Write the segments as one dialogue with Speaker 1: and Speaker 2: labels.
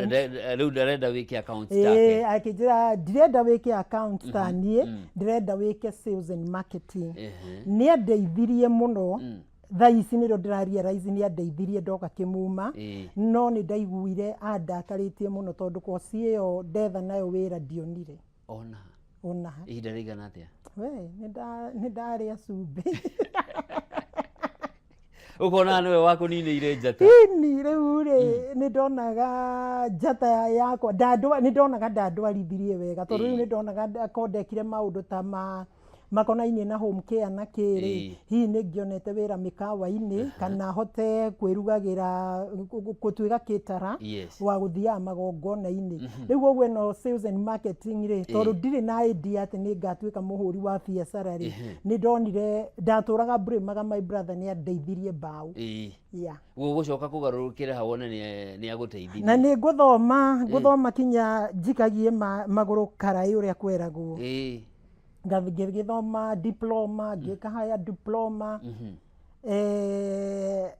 Speaker 1: Rĩu ndarenda wĩke account take.
Speaker 2: Akĩnjĩra ndirenda wĩke account ta niĩ, ndirenda wĩke sales and marketing. Nĩ andeithirie mũno. Thaa ici nĩrĩo ndĩrarealize nĩ andeithirie ndoka Kĩmuma, no nĩ ndaiguire andakarĩtie mũno tondũ kosi ĩyo ndetha nayo wĩra ndionire. Ona
Speaker 1: ihinda rĩigana atĩa?
Speaker 2: We nĩ ndarĩa cumbĩ.
Speaker 1: Ukona niwe wakũninĩire njata?
Speaker 2: Ini rĩu rĩ nĩ ndonaga njata yakwa nĩ ndonaga ndandwarithirie wega tondũ rĩu nĩ ndonaga kondekire maũndũ ta makonainie na home care na kĩrĩ. Hihi nĩ ngĩonete wĩra mĩkawa-inĩ kana hote kwĩrugagĩra gũtuĩka caterer wa gũthiaga magongona-inĩ. Rĩu ũguo no sales and marketing rĩ tondũ ndirĩ na idea atĩ nĩ ngatuĩka mũhũri wa biacara rĩ. Nĩ ndonire ndatũraga Burĩmaga my brother nĩ andeithirie mbaũ.
Speaker 1: Gũgũcoka kũgarũrũkĩra hau ona nĩ agũteithirie.
Speaker 2: Na nĩ ngũthoma kinya njikagie magũrũ karaĩ ũrĩa kweragwo. Ngĩthoma diploma, ngĩka higher diploma.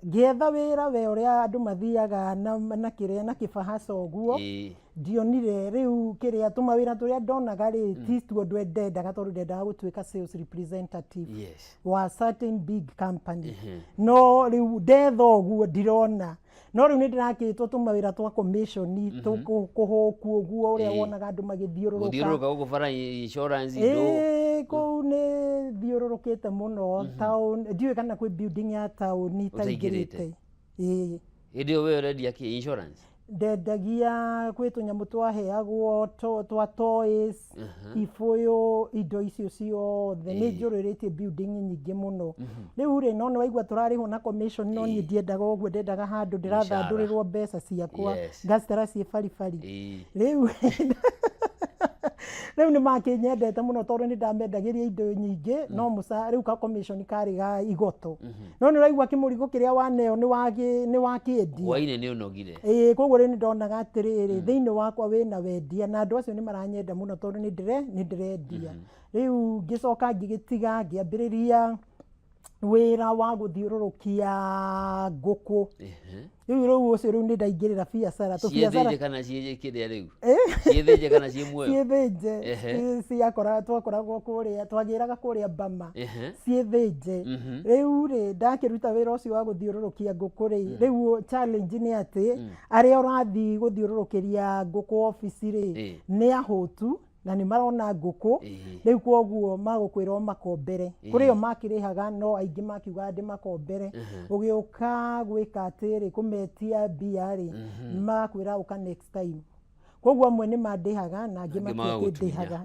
Speaker 2: Ngĩetha wĩra we ũrĩa andũ mathiaga na kĩrĩa na kĩbahaca ũguo. Ndionire rĩu kĩrĩa tũmawĩra tũrĩa ndonaga rĩ ti tuo ndendaga tondũ ndendaga gũtuĩka sales representative wa certain big company. No rĩu ndetha ũguo ndirona. No rĩu nĩ ndĩrakĩtwo tũmawĩra twa commission kũhũku ũguo ũrĩa wonaga andũ magĩthiũrũrũka.
Speaker 1: Gũthiũrũrũka gũkũ bara insurance
Speaker 2: kũu nĩ thiũrũrũkĩte mũno town. Ndiũĩ kana kwĩ building ya town itaingĩrĩte.
Speaker 1: Hĩndĩ ĩyo we ũrendia kĩ insurance?
Speaker 2: Ndendagia kwĩ tũnyamũ twaheagwo twa toys, ibũyũ, indo icio ciothe. Nĩ njũrĩrĩtie building nyingĩ mũno. Rĩu rĩ no nĩ waigua tũrarĩhwo na commission no niĩ ndiendaga ũguo, ndendaga handũ ndĩrathandũrĩrwo mbeca ciakwa ngacitara ciĩ baribari. Rĩu nĩ makĩnyendete mũno tondũ nĩ ndamendagĩria indo nyingĩ no rĩu ka commission karĩ ga igoto. No nĩ ũraigua kĩmũrigo kĩrĩa waneo nĩ wakĩendia.
Speaker 1: Hwainĩ nĩ ũnogire.
Speaker 2: Koguo rĩ nĩ ndonaga atĩrĩrĩ thĩinĩ wakwa wĩna wendia na andũ acio nĩ maranyenda mũno tondũ nĩ ndĩrendia. Rĩu ngĩcoka ngĩgĩtiga ngĩambĩrĩria wĩra wa gũthiũrũrũkia ngũkũ. Rĩu ũcio nĩ ndaingĩrĩra biacara.
Speaker 1: Ciĩthĩnje kana ciĩkĩrĩa rĩu? Ciĩthĩnje kana ciĩ muoyo?
Speaker 2: Ciĩthĩnje twakoragwo kũrĩa twagĩraga kũrĩa Bama. Ciĩthĩnje. Rĩu rĩ ndakĩruta wĩra ũcio wa gũthiũrũrũkia ngũkũ rĩ rĩu challenge nĩ atĩ arĩa ũrathiĩ gũthiũrũrũkĩria ngũkũ ofici rĩ nĩ ahũtu na nĩ marona ngũkũ. Rĩu kwoguo magũkwĩrwo makombere. Kũrĩ o makĩrĩhaga no aingĩ makiuga ndĩmakombere. Ũgĩũka gwĩka atĩrĩ kũmetia mbia rĩ magakwĩra ũka next time. Kwoguo amwe nĩ mandĩhaga na angĩ matiakĩndĩhaga.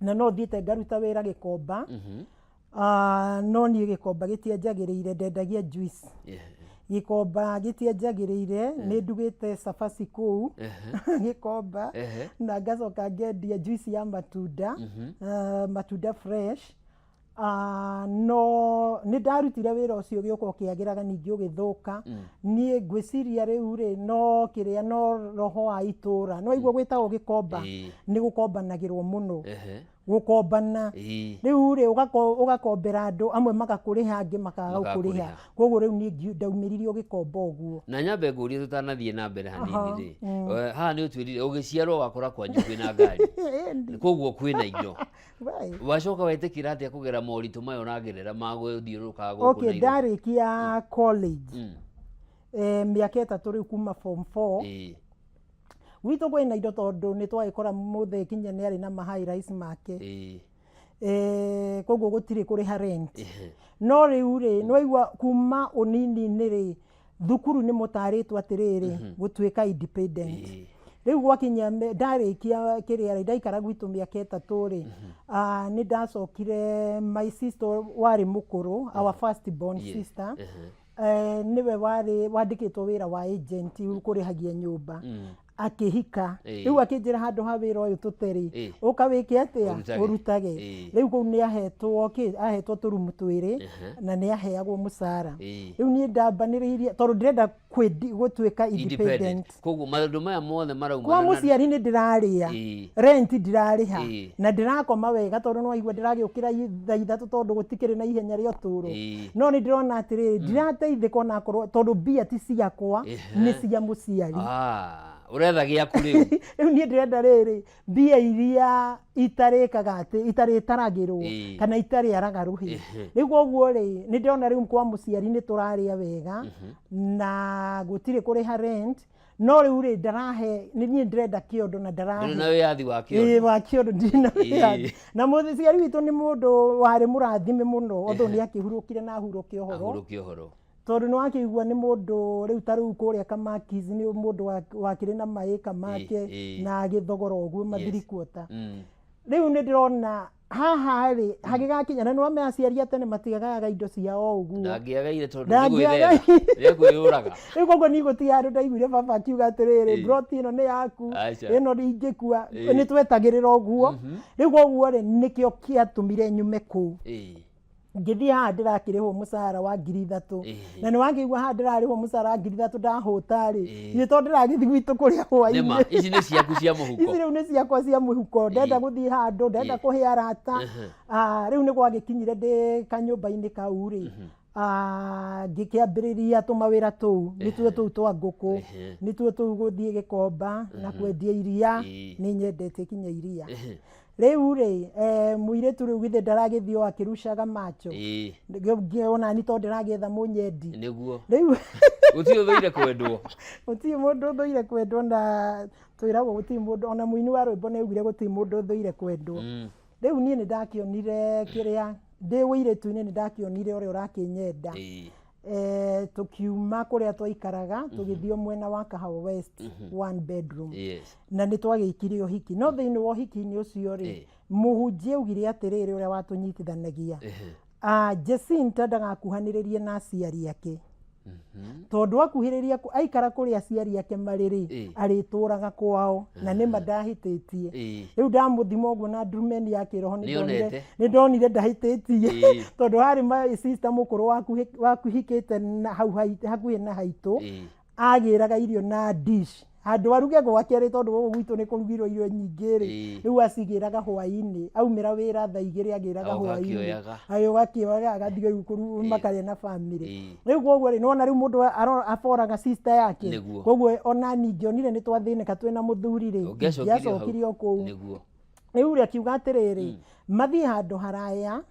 Speaker 2: Na no thiĩte ngaruta wĩra Gĩkomba. No niĩ Gĩkomba gĩtianjagĩrĩire, ndendagia juice. Gĩkomba gĩtianjagĩrĩire nĩ ndugĩte cabaci kũu Gĩkomba na ngacoka ngendia juice ya matunda fresh. No nĩ ndarutire wĩra ũcio ũgĩũka ũkĩagĩraga ningĩ ũgĩthũka. Niĩ ngwĩciria rĩu rĩ no kĩrĩa no roho wa itũũra. No igua gwĩtagwo Gĩkomba nĩ gũkombanagĩrwo mũno. Gũkombana. Rĩu rĩ ũgakombera andũ amwe magakũrĩha angĩ makaga gũkũrĩha. Kwoguo rĩu niĩ ndaumĩririo Gĩkomba ũguo. Na
Speaker 1: nyambe ngũrie tũtanathiĩ na mbere hanini rĩ. Haha nĩ ũtwĩrire ũgĩciarwo wakora kwanyu kwĩna ngari. Kwoguo kwĩna indo. Wacoka wetĩkĩra atĩa kũgera moritũ mayo ũragerera ma gũthiũrũrũka gũkũ na indo?
Speaker 2: Ndarĩkia college mĩaka ĩtatũ rĩu kuma form 4 gwitũ kwĩna indo tondũ nĩ twagĩkora mũthee kinya nĩ arĩ na ma-high rise make. Kwoguo gũtirĩ kũrĩha rent. No rĩu rĩ nĩ waigua kuma ũnini-inĩ rĩ thukuru nĩ mũtarĩtwo atĩrĩrĩ gũtuĩka independent. Rĩu gwakinya ndarĩkia kĩrĩa ndaikara gwitũ mĩaka ĩtatũ rĩ nĩ ndacokire my sister warĩ mũkũrũ our first born sister niwe wandĩkĩtwo wĩra wa agent kũrĩhagia nyũmba. akihika riu akinjira handu ha wira uyu tuteri ukawike atia urutage riu kou ni ahetwo turumu twiri na ni aheagwo mucara riu ni ndambaniriirie tondu ndirenda gutuika independent
Speaker 1: koguo maundu maya mothe marauma
Speaker 2: kwa muciari ni ndiraria rent ndirariha na ndirakoma wega tondu no igua ndiragiukira thaa ithatu tondu gutikiri na ihenya ria uturo no ni ndirona atiriri ndirateithika ona korwo tondu mbia ti ciakwa ni cia muciari
Speaker 1: uretha giaku riu
Speaker 2: riu ni ndirenda riri mbia iria itarikaga ati itaritaragirwo kana itariaraga ruhi riu koguo ri ni ndirona riu kwa muciari ni turaria wega na gutiri kuriha rent no riu ri ndarahe ni nie ndirenda kiondo na ndarahe
Speaker 1: na wiathi wa kiondo
Speaker 2: wa kiondo ndina wiathi na muciari witu ni mundu wari murathime muno otho ni akihurukire na ahuruke uhoro tondu ni wakigua ni mundu riu tariu kuria Kamakis ni mundu wakire na maika make na agithogora uguo mathiri kuota riu ni ndirona haha ri hagigakinya na no meaciaria tene matigagaga indo ciao uguo
Speaker 1: ndangiagaire tondu ni gwithera ni kwiyuraga
Speaker 2: riu koguo ni gutia andu ndaiguire baba akiuga atiriri broti ino ni yaku ino ndingikua ni twetagirira uguo riu koguo ri nikio kiatumire nyume kuu ngithia ha ndirakirihwo mucara wa 3,000 na ni wangigua ha ndirarihwo mucara wa 3,000 ndahuta ri ni tondu ndiragithi gwitu kuria hwaini
Speaker 1: nema ici ni ciaku cia muhuko
Speaker 2: ici riu ni ciakwa cia muhuko ndenda guthii handu ndenda kuhe arata riu ni gwagikinyire ndi kanyumba-ini kau ri ngikiambiriria tumawira tuu ni tuo tuu twa nguku ni tuo tuu guthii Gikomba na kwendia iria ni nyendete kinya iria riu ri muiretu riu githe ndaragithio akirushaga macho ngiona ni tondu ndiragetha munyendi
Speaker 1: niguo
Speaker 2: riu
Speaker 1: uti uthuire kwendwo
Speaker 2: uti mundu uthuire kwendwo na twiragwo guti mundu ona muini wa rwimbo ni ugire guti mundu uthuire kwendwo riu nie ni ndakionire kiria ndi wiretu-ini ni ndakionire uria urakinyenda tukiuma kuria twaikaraga tugithio mwena wa Kahawa West 1 bedroom na ni twagikire uhiki no thiini wa uhiki-ini ucio ri muhunjia ugire atiriri uria watunyitithanagia Jacinta ndagakuhaniririe na aciari ake tondu akuhiriria aikara kuria aciari ake mariri arituraga kwao na ni madahititie riu ndamuthima uguo na ndurumeni yake roho ni ndonire ndahititie tondu hari my sister mukuru wakuhikite na hau hakuhi na haitu agiraga irio na dish handu aruge gwake tondu gugu gwitu ni kurugirwo irio nyingi ri riu acigiraga hwaini aumira wira thaa 2 agiraga hwaini ayo gakioyaga agathige kuru makare na family riu koguo ri nona riu mundu aforaga sister yake koguo ona ningionire ni twathinika twina muthuri ri yacokirio kuu riu ri akiuga atiriri mathi handu haraya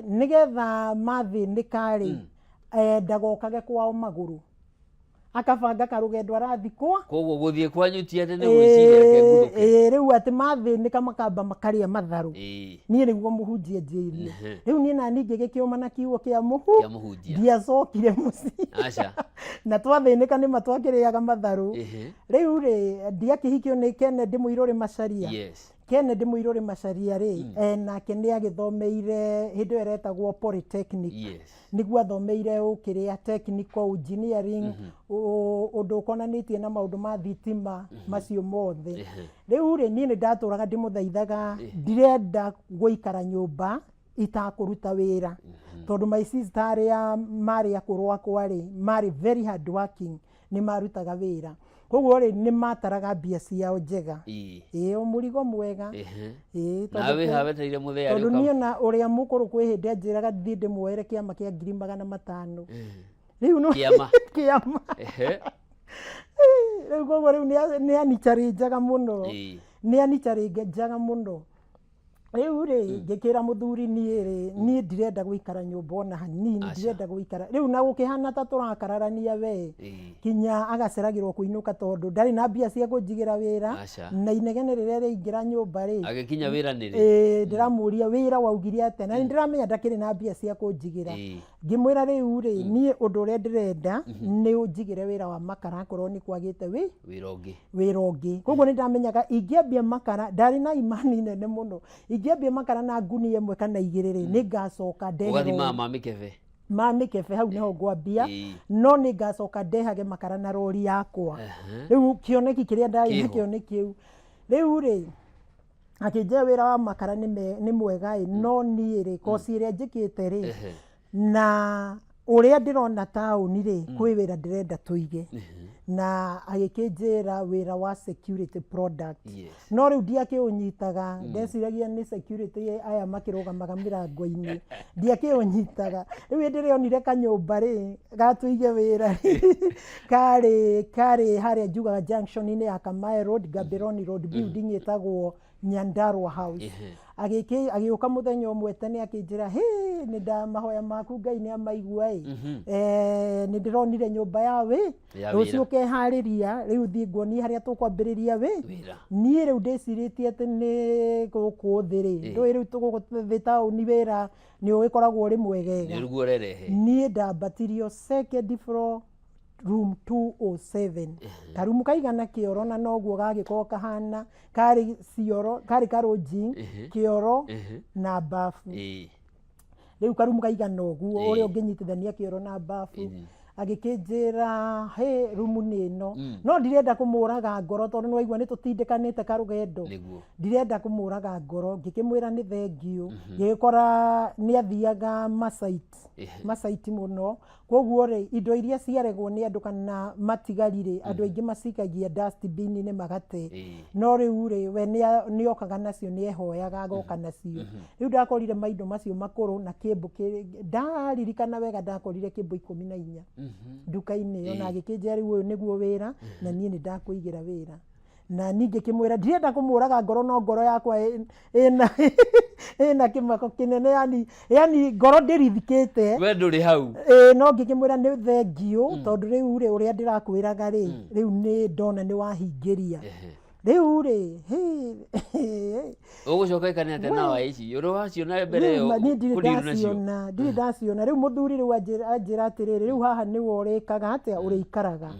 Speaker 2: nigetha mathinika ri ndagokage kwao maguru akabanga karugendo arathikwa
Speaker 1: koguo guthie kwanyu ti ati ni gwiciria ke nguthuke
Speaker 2: riu ati mathinika makamba makaria matharu nie niguo muhunjia njiirie riu nie na ningi gikiuma na kiugo kia muhunjia ndiacokire muci
Speaker 1: aca
Speaker 2: na twathinika ni matwakiriaga matharu riu ri ndiakihikio ni Kennedy Muiruri Macharia Kennedy Muiruri Macharia ri nake ni agithomeire hindu eretagwo polytechnic niguo athomeire ukiria technical engineering undu ukonanitie na maundu ma thitima macio mothe riu ri nie ndaturaga ndimuthaithaga ndirenda guikara nyumba itakuruta wira tondu my sister aria mari akurwa kwari mari very hard working ni marutaga wira koguo ri ni mataraga mbia ciao njega umurigo mwega
Speaker 1: nawe haweteire muthea
Speaker 2: tondu nie na uria mukuru kwi hindi anjiraga thiĩ ndĩmuoere kĩama kĩa 500,000 riu no kĩama riu koguo riu ni anicharinjaga muno ni anicharinjaga muno riu ri ngikira muthuri nie ndirenda guikara nyumba ona hanini ndirenda guikara riu na gukihana ta turakararania we kinya agaceragirwo kuinuka tondu ndari na mbia cia kunjigira wira na inegene riria riingira nyumba ri
Speaker 1: agikinya wira ni ri
Speaker 2: ndiramuria wira waugiria ate na ndiramenya ndakiri na mbia cia kunjigira ngimwira riu ri nie undu uria ndirenda ni unjigire wira wa makara korwo ni kwagite wira ungi koguo ni ndamenyaga ingiambia makara ndari na imani nene muno ingiambia makara na nguni imwe kana igiriri ni ngacoka ndehero
Speaker 1: ugathima mama mikebe
Speaker 2: ma mĩkebe hau niho ngwambia no nĩ ngacoka ndehage makara na rori yakwa rĩu kĩoneki kĩrĩa ndarĩ nakĩo nĩ kĩu rĩu rĩ akĩnjĩra wĩra wa makara nĩ mwega no niĩ rĩ koci ĩrĩa njĩkĩte rĩ na ũrĩa ndĩrona taũni rĩ kwĩ wĩra ndĩrenda tũige na agĩkĩnjĩra wĩra wa security product no rĩu ndiakĩũnyitaga ndeciragia nĩ security aya makĩrũgamaga mĩrango-inĩ ndiakĩũnyitaga rĩu hĩndĩ ĩrĩa onire kanyũmba rĩ gatũige wĩra karĩ harĩa njugaga junction-inĩ ya Kamae Road Gaborone Road building ĩtagwo Nyandarua House agĩũka mũthenya ũmwe tene akĩnjĩra nĩ ndamahoya maku Ngai nĩ amaigua nĩ ndĩronire nyũmba ya rũciũ ũkeharĩria rĩu thiĩ nguonie harĩa tũkwambĩrĩria niĩ rĩu ndĩcirĩtie atĩ nĩ gũkũ thĩ rĩ ndũĩ rĩu gũkũ thĩ taũni wĩra nĩ ũgĩkoragwo ũrĩ mwegega niĩ ndambatirio second floor room 207 karumu kaigana kĩoro na noguo gagĩkorwo kahana karĩ cioro karĩ karũnji kĩoro na bafu rĩu karumu kaigana ũguo ũrĩa ũngĩnyitithania kĩoro na bafu agĩkĩnjĩra rumu nĩ ĩno no ndirenda kũmũraga ngoro tondũ nĩ waigua nĩ tũtindĩkanĩte karũgendo ndirenda kũmũraga ngoro ngĩkĩmwĩra nĩ thengiũ ngĩgĩkora nĩ athiaga masaiti mũno koguo rĩ indo iria ciaregwo nĩ andũ kana matigarire andũ aingĩ macikagia dustbin-inĩ magate no rĩu rĩ we nĩ okaga nacio nĩ ehoyaga agoka nacio rĩu ndakorire maindo macio makũrũ na kĩmbũ ndaririkana wega ndakorire kĩmbũ 14 nduka-inĩ ĩyo na agĩkĩnjĩra rĩu ũyũ nĩguo wĩra na niĩ nĩ ndakũigĩra wĩra na ningĩ kĩmwĩra ndirenda kũmũraga ngoro no ngoro yakwa ĩna kĩmako kĩnene yani ngoro ndĩrithikĩte
Speaker 1: we ndũrĩ hau
Speaker 2: no ngĩkĩmwĩra nĩ thengiũ tondũ rĩu rĩ ũrĩa ndĩrakwĩraga rĩ rĩu nĩ ndona nĩ wahingĩria rĩu rĩ
Speaker 1: ũgũcoka ikania atĩ na waici ũrĩ waciona mbere ĩyo
Speaker 2: ndirĩ ndaciona rĩu mũthuri rĩu anjĩra atĩrĩrĩ rĩu haha nĩwe ũrĩkaga atĩa ũrĩikaraga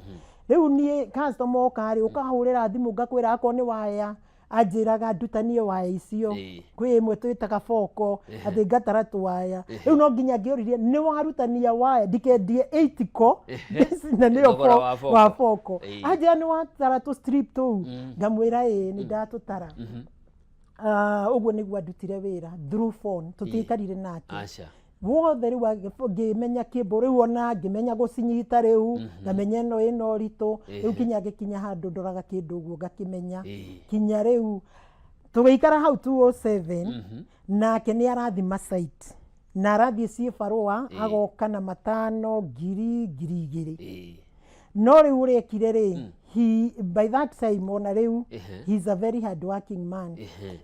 Speaker 2: rĩu niĩ customer oka rĩ ũkahũrĩra thimũ ngakwĩra akorwo nĩ waya anjĩraga ndutanie waya icio kwĩ ĩmwe twĩtaga boko atĩ ngatara tũwaya rĩu no nginya ngĩũririe nĩ warutania waya ndikendie 8 ko na nĩyo wa boko anjĩra nĩ watara tũ strip tũu ngamwĩra nĩ ndatũtara ũguo nĩguo andutire wĩra through phone tũtiĩkarire nake wothe rĩu ngĩmenya kĩmbũ rĩu ona ngĩmenya gũcinyita rĩu ngamenya ĩno ũritũ rĩu kinya ngĩkinya handũ ndoraga kĩndũ ũguo ngakĩmenya kinya rĩu tũgĩikara hau 207 nake nĩ arathima site na arathiĩ ciĩ barũa agoka na 5,000 no rĩu ũrĩkire rĩ by that time ona rĩu he's a very hard working man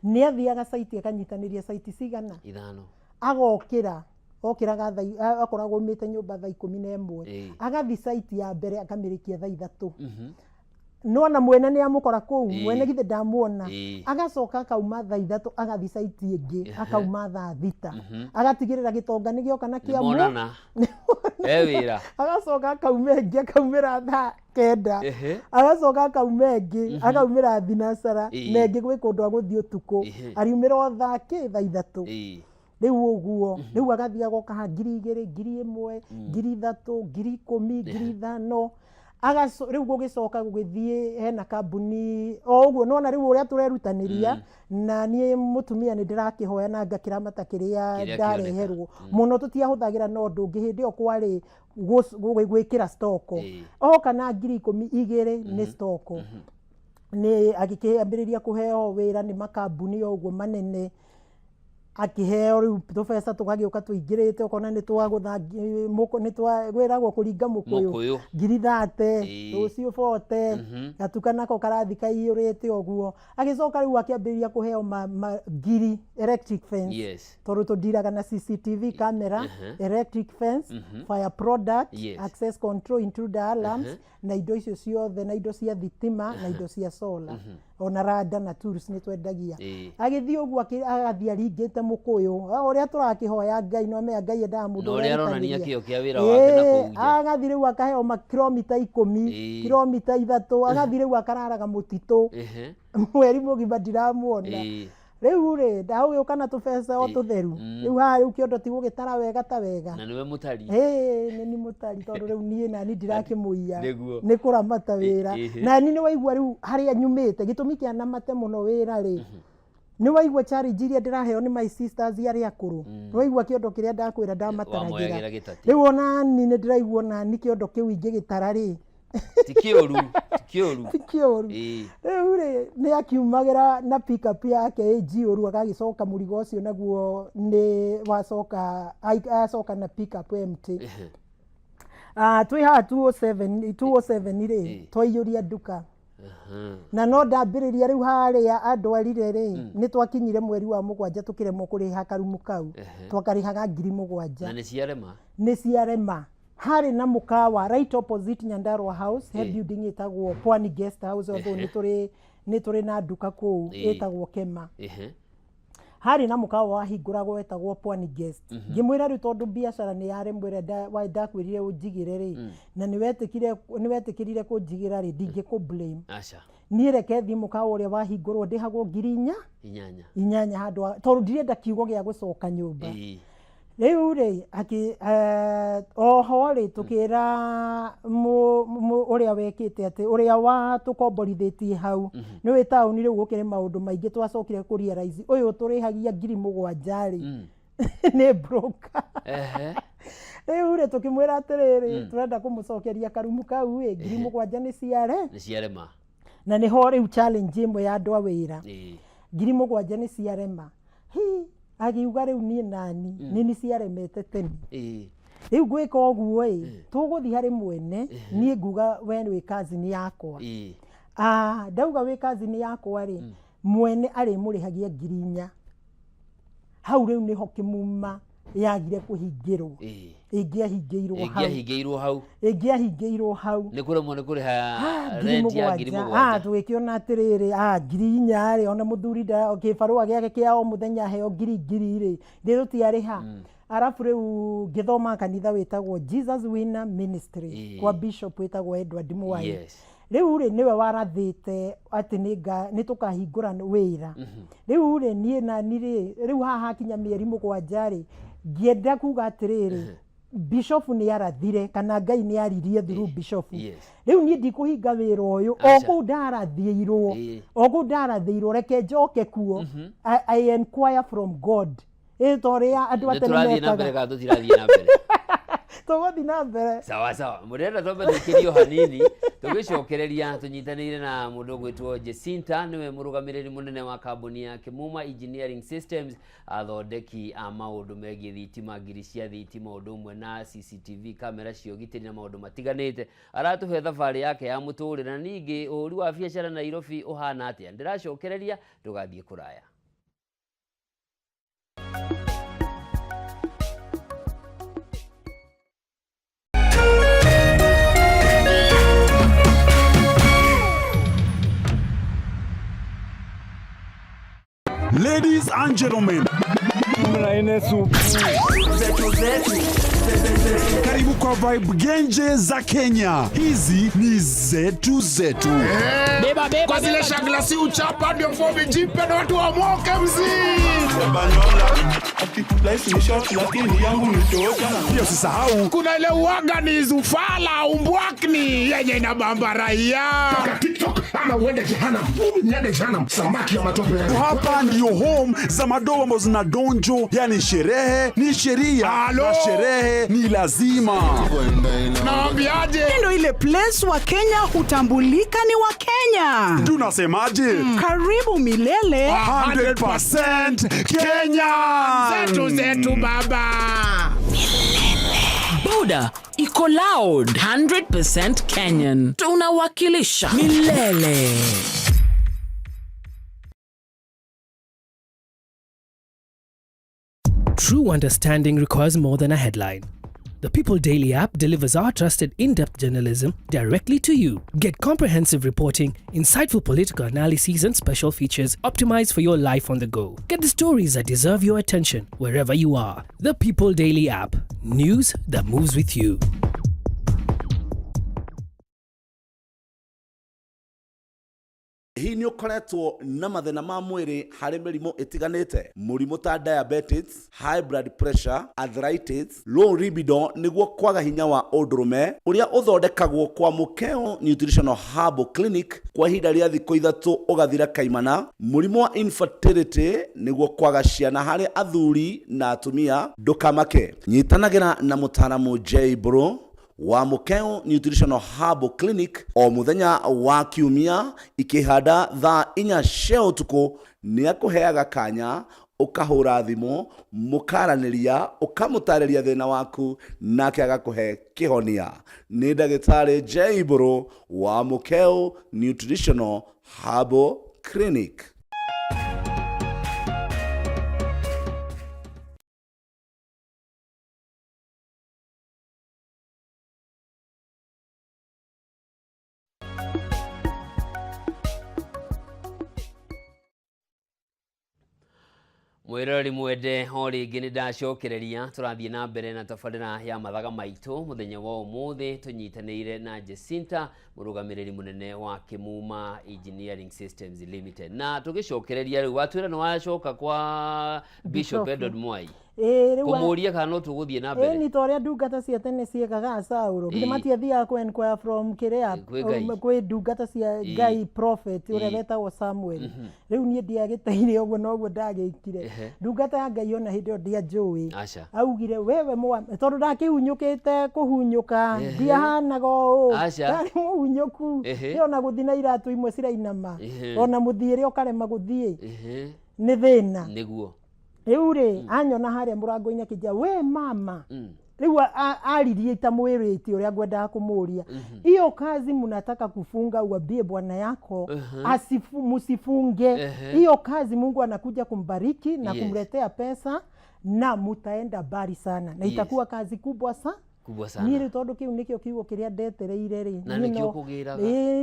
Speaker 2: nĩ athiaga site akanyitanĩria site cigana
Speaker 1: 5
Speaker 2: agokĩra akoragwo umĩte nyũmba thaa 11 agathi site ya mbere akamĩrĩkia thaa 3 no na mwene nĩ amũkora kũu mwene githĩ ndamuona agacoka akauma thaa 3 agathi site ĩngĩ akauma thaa 6 agatigĩrĩra gĩtonga nĩ gĩoka na kĩamũ
Speaker 1: wĩra
Speaker 2: agacoka akauma ĩngĩ akaumĩra thaa 9 agacoka akauma ĩngĩ akaumĩra thinacara na ĩngĩ gwĩ kũndũ agũthiĩ ũtukũ ariumĩra thaa 3 rĩu ũguo rĩu agathiĩ agoka 2,000 1,000 3,000 10,000 5,000 rĩu gũgĩcoka gũgĩthiĩ hena kambuni ũguo nona rĩu ũrĩa tũrerutanĩria na niĩ mũtumia nĩ ndĩrakĩhoya na ngakĩramata kĩrĩa ndareherwo mũno tũtiahũthagĩra no ũndũ ũngĩ hĩndĩ ĩyo kwarĩ gwĩkĩra stoko oka na 12,000 nĩ stoko nĩ agĩkĩambĩrĩria kũheo wĩra nĩ makambuni ũguo manene akĩheo rĩu tũbeca tũgagĩũka tũingĩrĩte ũkona nĩ twagwĩragwo kũringa mũkũyũ 30,000 rũciũ 40 gatuka nako karathi kaiyũrĩte ũguo agĩcoka rĩu akĩambĩrĩria kũheo 1,000 electric fence tondũ tũndiraga na CCTV camera electric fence fire product access control intruder alarms na indo icio ciothe na indo cia thitima na indo cia solar ona rada na tools nĩ twendagia agĩthiĩ ũguo agathiĩ aringĩte mũkũyũ ũrĩa tũrakĩhoya Ngai no mea Ngai endaga mũndũ
Speaker 1: ũrĩa aronania kĩo kĩa wĩra wake na kũu
Speaker 2: agathiĩ rĩu akaheo kilomita 10 kilomita 3 agathiĩ rĩu akararaga mũtitũ mweri mũgima ndiramuona Riu ri ndawe ukana tubesa o tutheru riu ha riu kiondo ti gugitara wega ta wega
Speaker 1: na niwe mutari
Speaker 2: ni mutari tondu riu nie nani ndirakimuia ni kuramata wira nani ni waigua riu haria nyumite gitumi kia namate muno wira ri ni waigua challenge iria ndiraheo ni my sisters aria akuru ni waigua kiondo kiria ndakwira ndamataragira riu ona ni ndiraigua na ni kiondo kiu ingigitara ri
Speaker 1: tikioru
Speaker 2: riu ri ni akiumagira na pick up yake jiuru agagicoka murigo ucio naguo ni wacoka na pick up empty twi ha 207 ri twaiyuria nduka na no ndambiriria riu haria andwarire ri ni twakinyire mweri wa 7 tukiremwo kuriha karumu kau twakarihaga 7,000 na ni ciarema hari na mukawa right opposite Nyandarua House head building itagwo Pwani Guest House although ni turi na nduka kuu itagwo Kema hari na mukawa wahinguragwo etagwo Pwani Guest ngimwira ri tondu biashara ni yare mwira ndakwirire unjigire ri na niwetikirire kunjigira ri ndingi ku blame ni reke thi mukawa uria wahingurwo ndihagwo 8,000 handu tondu ndirenda kiugo gia gucoka nyumba riu ri oho ri tukira uria wekite ati uria wa tukomborithitie hau ni wi tauni riu gukire maundu maingi twacokire kuria raici uyu turihagia 7,000 ri ni broker riu ri tukimwira atiriri turenda kumucokeria karumu kau 7,000 ni ciarema na ni ho riu challenge imwe ya andu a wira 7,000 ni ciarema agiuga riu ni nani ni ciaremete tene riu gwika oguo tuguthi hari mwene ni nguga we wi cousin yakwa ndauga wi cousin yakwa ri mwene ari murihagia 4,000 hau riu niho kimuma yagire kuhingirwo ingiahingirwo hau
Speaker 1: ni kuremwo ni kuriha rent ya 7,000
Speaker 2: twikiona atiriri 4,000 ri ona muthuri nda kibarua giake kia o muthenya heo 2,000 ri rutiariha arafu riu ngithoma kanitha witagwo Jesus Winner Ministry kwa bishop witagwo Edward Muwai riu ri niwe warathite ati ni tukahingura wira riu ri nie nani ri riu haha kinya mieri 7 ri ngienda kuga atiriri bishop ni arathire kana Ngai ni aririe through bishop riu ni ndikuhinga wira uyu oku ndarathiirwo reke njoke kuo I inquire from God itoria andu
Speaker 1: atene na mbere ga tutirathie na mbere
Speaker 2: tugothi na mbere
Speaker 1: sawa murenda tombe thikirio hanini tugicokereria tunyitanire na mundu gwitwo Jacinta niwe murugamiriri munene wa kambuni ya Kimuma Engineering Systems athondeki a maundu megie thitima ngiri cia thitima undu umwe na CCTV kamera cio gitiri na maundu matiganite aratuhe thabari yake ya muturire na ningi uri wa biashara Nairobi uhana atia ndiracokereria tugathie kuraya.
Speaker 3: Ladies and gentlemen, karibu kwa vibe genje za Kenya. Hizi ni zetu.
Speaker 4: Beba kwa zile shagla si uchapa ndio fobi jipe na watu wa moke
Speaker 3: Life ni short lakini yangu ni tocha. Pia usisahau
Speaker 4: kuna ile uaga ni zufala umbwakni yenye inabamba raia. TikTok ama uende jehanamu. Niende jehanamu samaki ya matope.
Speaker 3: Hapa ndio home za madogo ambazo zina donjo, yani sherehe ni sheria na sherehe ni lazima.
Speaker 4: Naambiaje?
Speaker 5: Ndio ile place wa Kenya hutambulika ni wa Kenya.
Speaker 3: Tunasemaje?
Speaker 5: Karibu milele
Speaker 3: 100% Kenya.
Speaker 4: Zetu baba.
Speaker 6: Buda iko loud 100% Kenyan. Tunawakilisha milele.
Speaker 7: True understanding requires more than a headline. The People Daily app delivers our trusted in-depth journalism directly to you. Get comprehensive reporting, insightful political analyses and special features optimized for your life on the go. Get the stories that deserve your attention wherever you are. The People Daily app. News that moves with you.
Speaker 3: hi nĩ ũkoretwo na mathĩna ma mwĩrĩ harĩ mĩrimũ ĩtiganĩte, mũrimũ ta diabetes, high blood pressure, arthritis, low libido nĩguo kwaga hinya wa ũndũrũme, ũrĩa ũthondekagwo kwa Mukeo Nutritional Herbal Clinic kwa ihinda rĩa thikũ 3 ũgathira kaimana, mũrimũ wa infertility nĩguo kwaga ciana harĩ athuri na atumia, ndũkamake. Nyitanagĩra na mũtaaramu J Bro wa Mukeo Nutritional Herbal Clinic o muthenya wa kiumia ikihanda thaa 4 cia ũtukũ. Nĩ akũheaga kanya ukahũra thimũ, mũkaranĩria, ukamũtarĩria thĩna waku, nake agakũhe kĩhonia. Nĩ ndagĩtarĩ J Bro wa Mukeo Nutritional Herbal Clinic.
Speaker 1: Mwirori mwende ho ringi ni ndacokereria turathie na mbere na tabarĩra ya mathaga maitũ muthenya wa ũmũthĩ tunyitanĩire na Jacinta mũrũgamĩrĩri munene wa Kimuma Engineering Systems Limited, na tugicokereria rĩu watwĩra nĩ wacoka kwa Bishop Edward Mwai kumuria kana no tuguthie na mbere.
Speaker 2: Ni toria ndungata cia tene ciekaga Sauro nĩ matiathiaga kwenquire from kiria kwĩ ndungata cia Ngai prophet ũrĩa wetagwo Samuel. Rĩu niĩ ndiagĩteire ũguo noguo ndagĩikire ndungata ya Ngai ona hĩndĩ ĩyo ndianjũĩ, augire wewe tondũ ndakĩhunyũkĩte kũhunyũka ndiahanaga ũũ, ndarĩ mũhunyũku ona gũthiĩ na iratũ imwe cirainama ona mũthiĩre ũkarema gũthiĩ nĩ thĩna nĩguo. Rĩu rĩ anyona harĩa mũrango-inĩ akĩnja we mama, rĩu aririe itamwĩrĩte ũrĩa ngwendaga kũmũria, hiyo kazi mnataka kufunga uambie bwana yako msifunge hiyo kazi. Mungu anakuja kumbariki na kumletea pesa na mutaenda mbali sana na itakuwa kazi kubwa sana. Niĩ tondũ kĩu nĩkĩo kiugo kĩrĩa ndetereire rĩ,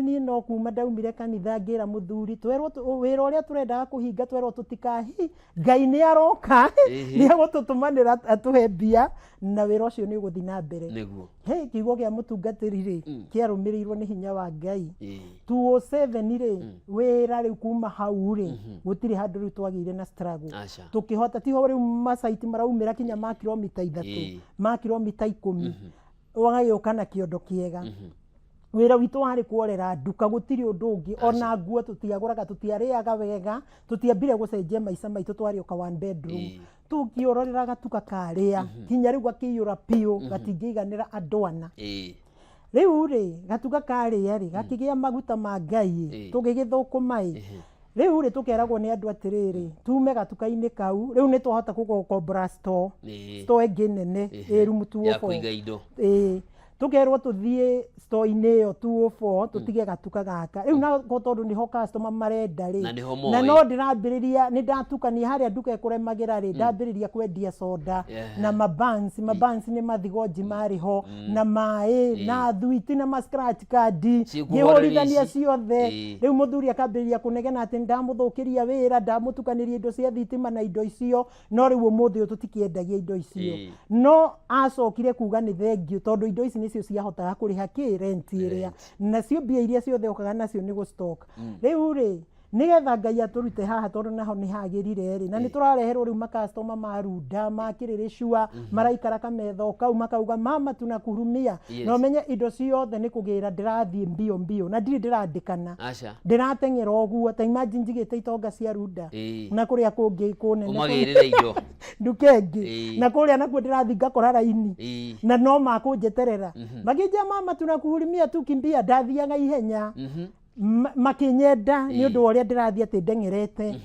Speaker 2: niĩ no kuma ndaumire kanitha ngĩra mũthuri twerwo wĩra ũrĩa tũrendaga kũhinga twerwo tũtikahi Ngai nĩ aroka nĩ agũtũtũmanĩra atũhe mbia na wĩra ũcio nĩ ũgũthiĩ na mbere nĩguo. Kiugo kĩa mũtungatĩri rĩ kĩarũmĩrĩirwo nĩ hinya wa Ngai 207 rĩ wĩra rĩu kuma hau rĩ gũtirĩ handũ rĩu twagĩire na struggle tũkĩhota tiho rĩu masaiti maraumĩra kinya ma kilomita 3 ma kilomita 10 wagĩũka na kĩondo kĩega. Wĩra witũ warĩ kuorera nduka, gũtirĩ ũndũ ũngĩ, ona nguo tũtiagũraga, tũtiarĩaga wega, tũtiambire gũcenjia maica maitũ, twarĩoka one bedroom tũkĩororeraga tukakarĩa kinya rĩu gakĩiyũra piũ gatingĩiganĩra andũ ana. Rĩu rĩ gatuka karĩa rĩ gakĩgĩa maguta ma Ngai tũgĩgĩthũkũma rĩu rĩ tũkeragwo nĩ andũ atĩrĩrĩ tume gatuka-inĩ kau rĩu nĩ twahota gũkombora store ĩngĩ nene rumu 204 tukerwo tuthie store-inĩ ĩyo 204 tutige gatuka gaka rĩu na tondũ niho customer marenda rĩ na no ndĩrambĩrĩria nĩ ndatukania harĩa nduka ĩkũremagĩra rĩ ndambĩrĩria kwendia soda na mabansi nĩ mathigonji marĩho na maĩ na thuiti na scratch card ngĩhũrithania ciothe. Rĩu mũthuri akambĩrĩria kũnegena atĩ ndamũthũkĩria wĩra, ndamũtukanĩria indo cia thitima na indo icio, no rĩu ũmũthĩ ũyũ tũtikĩendagia indo icio. No acokire kuga nĩ thengio tondũ indo ici nĩcio ciahotaga kũrĩha rent ĩrĩa nacio mbia iria ciothe okaga nacio nĩ gũstock. Rĩu rĩ nigetha Ngai atũrute haha tondũ naho nĩ hagĩrire rĩ na nĩ tũrareherwo rĩu makastoma marunda makĩrĩrĩcua maraikara kametho kau makauga mama tunakuhurumia no menye indo ciothe nĩ kũgĩra ndĩrathiĩ mbio na ndirĩ ndĩrandĩkana ndĩrateng'era ũguo ta imagine njigĩte itonga cia runda na kũrĩa kũngĩ kũnene
Speaker 1: umagĩrĩra indo
Speaker 2: nduka ĩngĩ na kũrĩa nakuo ndĩrathiĩ ngakora raini na no makũnjeterera makĩnja mama tunakuhurumia tukimbia ndathiaga ihenya makinyenda nĩ ũndũ ũrĩa ndĩrathiĩ atĩ ndeng'erete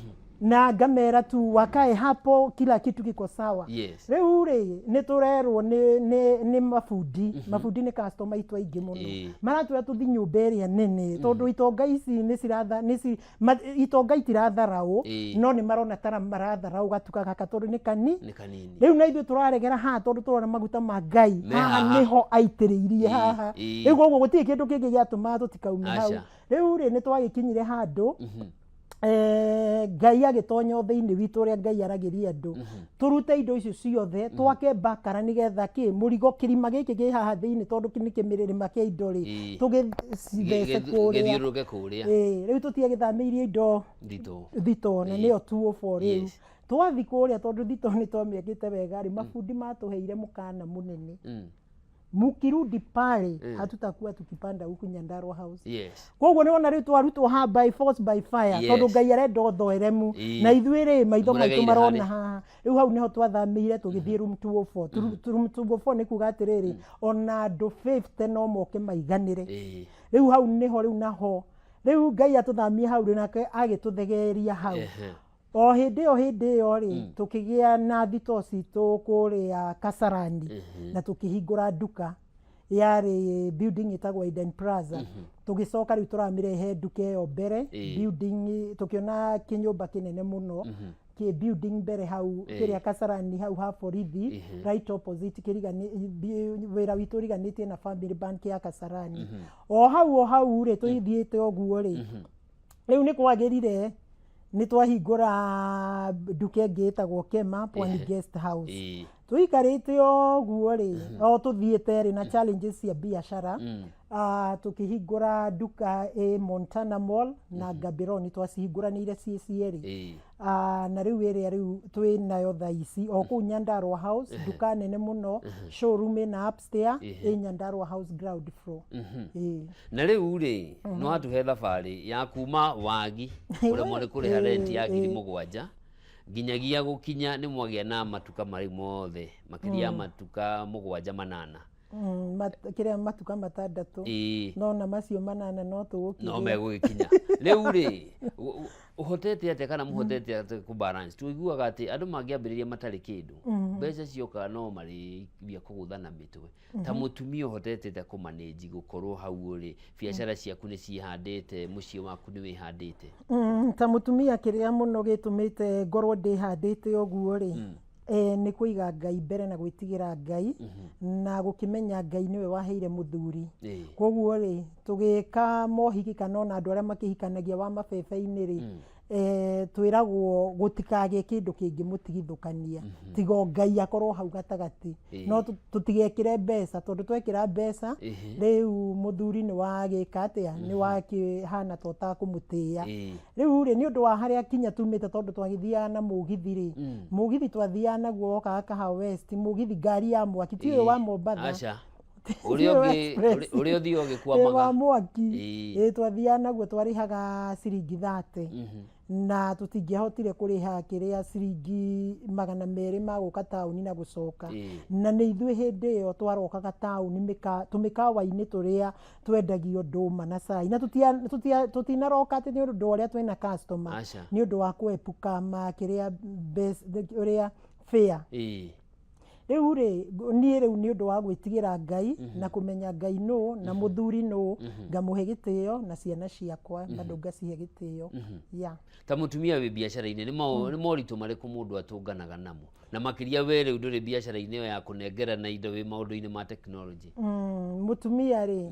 Speaker 2: na ngamera tu wakae hapo kila kitu kiko sawa. Rĩu rĩ nĩ tũrerwo nĩ mabundi nĩ customer itũ aingĩ mũno maratwĩra tũthi nyũmba ĩrĩa nene tondũ itonga ici itonga itiratharau no nĩ marona tara maratharau gatuka gaka tondũ nĩ kanini. Rĩu na ithuĩ tũraregera haha tondũ tũrona maguta ma Ngai haha nĩho aitĩrĩirie haha rĩu ũguo gũtirĩ kĩndũ kĩngĩ gĩatũma tũtikauma hau. Rĩu rĩ nĩ twagĩkinyire handũ Ngai agĩtonya thĩinĩ witũ ũrĩa Ngai aragiria andũ tũrute indo icio ciothe twake bakara nĩgetha mũrigo kĩrima gĩkĩ kĩ haha thĩinĩ tondũ nĩ kĩmĩrĩma kĩa indo rĩ tũgĩthece kũrĩa rĩu tũtiagĩthamĩirie indo thito na nĩyo 204 rĩu twathi kũrĩa tondũ thito nĩ twamĩakĩte wega rĩ mabundi matũheire mũkana mũnene mukirudi pale hatutakuwa tukipanda huku Nyandarua House koguo nĩ ona rĩu twarutwo ha by force by fire tondũ Ngai arenda ũthoeremu na ithuĩ rĩ maitho maitũ marona haha rĩu hau nĩho twathamĩire tũgĩthiĩ room 204 room 204 nĩ kuga atĩrĩrĩ ona andũ 50 no moke maiganĩre rĩu hau nĩho rĩu naho rĩu Ngai atũthamie hau rĩ nake agĩtũthegeria hau o hĩndĩ ĩyo rĩ tũkĩgĩa na thito citũ kũrĩa Kasarani na tũkĩhingũra nduka yarĩ building ĩtagwo Eden Plaza tũgĩcoka rĩu tũramĩrehe nduka ĩyo mbere building tũkĩona kĩnyũmba kĩnene mũno kĩ building mbere hau kĩrĩa Kasarani hau ha borithi right opposite wĩra witũ ũriganĩtie na Family Bank ya Kasarani o hau rĩ tũithiĩte ũguo rĩ rĩu nĩ kwagĩrire nĩ twahingũra nduka ĩngĩ ĩtagwo Kema Pwani Guest House tũikarĩte ũguo rĩ o tũthiĩte rĩ na challenges cia biacara tukihingura duka Montana Mall na Gaborone twacihingũranĩire cierĩ na rĩu ĩrĩa rĩu twĩ nayo thaa ici o kũu Nyandarua House duka nene mũno showroom na upstairs Nyandarua House ground floor
Speaker 1: na rĩu rĩ no atuhe thabarĩ ya kuma Wagi kũrĩa mwarĩ kũrĩha rent ya 7,000 nginyagia gũkinya nĩ mwagĩa na matuka marĩ mothe makĩria matuka 7-8
Speaker 2: kĩrĩa matuka 6 no na macio 8 no tũgũkinya
Speaker 1: no megũkinya rĩu rĩ ũhotete atĩa kana mũhotete atĩa ku balance tuiguaga atĩ andũ mangĩambĩrĩria matarĩ kĩndũ mbeca cioka no marĩ bia kũgũthana mĩtwe ta mũtumia ũhotete atĩa kũmanage gũkorwo hau ũrĩ biacara ciaku nĩ cihandĩte mũciĩ waku nĩ wĩhandĩte
Speaker 2: ta mũtumia kĩrĩa mũno gĩtũmĩte ngorwo ndĩhandĩte ũguo rĩ nĩ kũiga Ngai mbere na gwĩtigĩra Ngai na gũkĩmenya Ngai nĩwe waheire mũthuri koguo rĩ tũgĩka mohiki kana ona andũ arĩa makĩhikanagia wa mabebe-inĩ rĩ twĩragwo gũtikagĩe kĩndũ kĩngĩ mũtigithũkania tiga Ngai akorwo hau gatagatĩ no tũtigekĩre mbeca tondũ twekĩra mbeca rĩu mũthuri nĩ wagĩka atĩa nĩ wakĩhana tota kũmũtĩya rĩu rĩ nĩ ũndũ wa harĩa kinya tumĩte tondũ twagĩthiaga na mũgithi rĩ mũgithi twathiaga naguo wokaga Kahawa West mũgithi ngari ya mwaki ti ũyũ wa Mombatha
Speaker 1: ũrĩa ũthiĩ ũgĩkwamaga
Speaker 2: wa mwaki twathiaga naguo twarĩhaga ciringi 30 na tũtingĩahotire kũrĩha kĩrĩa ciringi 200 ma gũka taũni na gũcoka na nĩ ithuĩ hĩndĩ ĩyo twarokaga taũni tũmĩkawa-inĩ tũrĩa twendagio ndũma na cai na tũtinaroka atĩ nĩ ũndũ ũrĩa twĩna customer nĩ ũndũ wa kwepuka makĩrĩa ũrĩa fair rĩu rĩ niĩ rĩu nĩ ũndũ wa gwĩtigĩra Ngai na kũmenya Ngai nũ na mũthuri nũ ngamũhe gĩtĩo na ciana ciakwa bado ngacihe gĩtĩo
Speaker 1: ta mũtumia wĩ biacara-inĩ nĩ moritũ marĩkũ mũndũ atũnganaga namo na makĩria we rĩu ndũrĩ biacara-inĩ ĩyo ya kũnengerana indo wĩ maũndũ-inĩ ma tekinoronjĩ
Speaker 2: mũtumia rĩ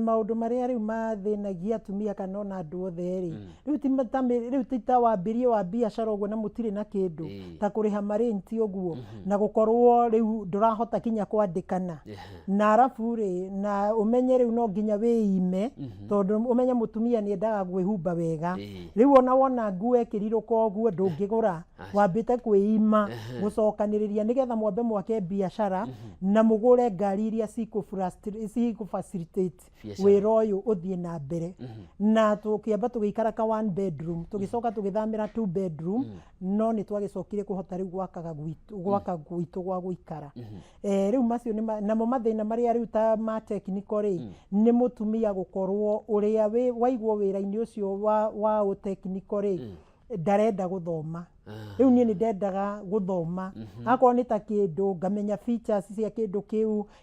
Speaker 2: maũndũ marĩa rĩu mathĩnagia atumia kana ona andũ othe rĩ rĩu ti ta wambĩrie wa biacara ũguo na mũtirĩ na kĩndũ ta kũrĩha marĩnti ũguo na gũkorwo rĩu ndũrahota kinya kwandĩkana na arabu rĩ na ũmenye rĩu no nginya wĩime tondũ ũmenye mũtumia nĩ endaga gwĩhumba wega rĩu ona wona nguo ekĩrirũka ũguo ndũngĩgũra wambĩte kwĩima gũcokanĩrĩria nĩgetha mwambe mwake biacara na mũgũre ngari iria cikũ-facilitate wĩra ũyũ ũthiĩ na mbere na tũkĩamba tũgĩikara ka 1 bedroom tũgĩcoka tũgĩthamĩra 2 bedroom no nĩ twagĩcokire kũhota rĩu gwaka gwitũ gwa gũikara rĩu macio namo mathĩna marĩa rĩu ta ma technical rĩ nĩ mũtumia gũkorwo ũrĩa waigwo wĩra-inĩ ũcio wa ũtekniko rĩ ndarenda gũthoma rĩu niĩ nĩ ndendaga gũthoma akorwo nĩ ta kĩndũ ngamenya features cia kĩndũ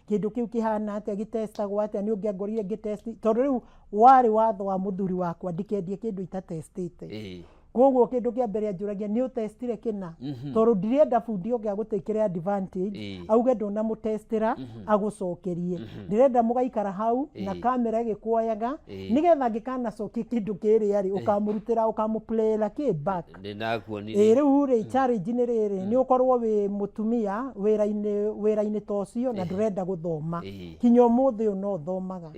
Speaker 2: kĩu kĩhana atĩa gĩtestagwo atĩa nĩ ũngĩangorire ngĩtesti tondũ rĩu warĩ watho wa mũthuri wakwa ndikendie kĩndũ itatestĩte koguo kindu kia mbere njuragia ni utestire kina tondu ndirenda bundi ungi agutikire advantage auge ndona mutestira agucokerie ndirenda mugaikara hau na kamera igikuoyaga nigetha ngikana coki kindu kiri ari ukamurutira ukamuplayera ki back riu ri challenge ni riri ni ukorwo wi mutumia wira-ini tocio na ndurenda guthoma kinya umuthi no thomaga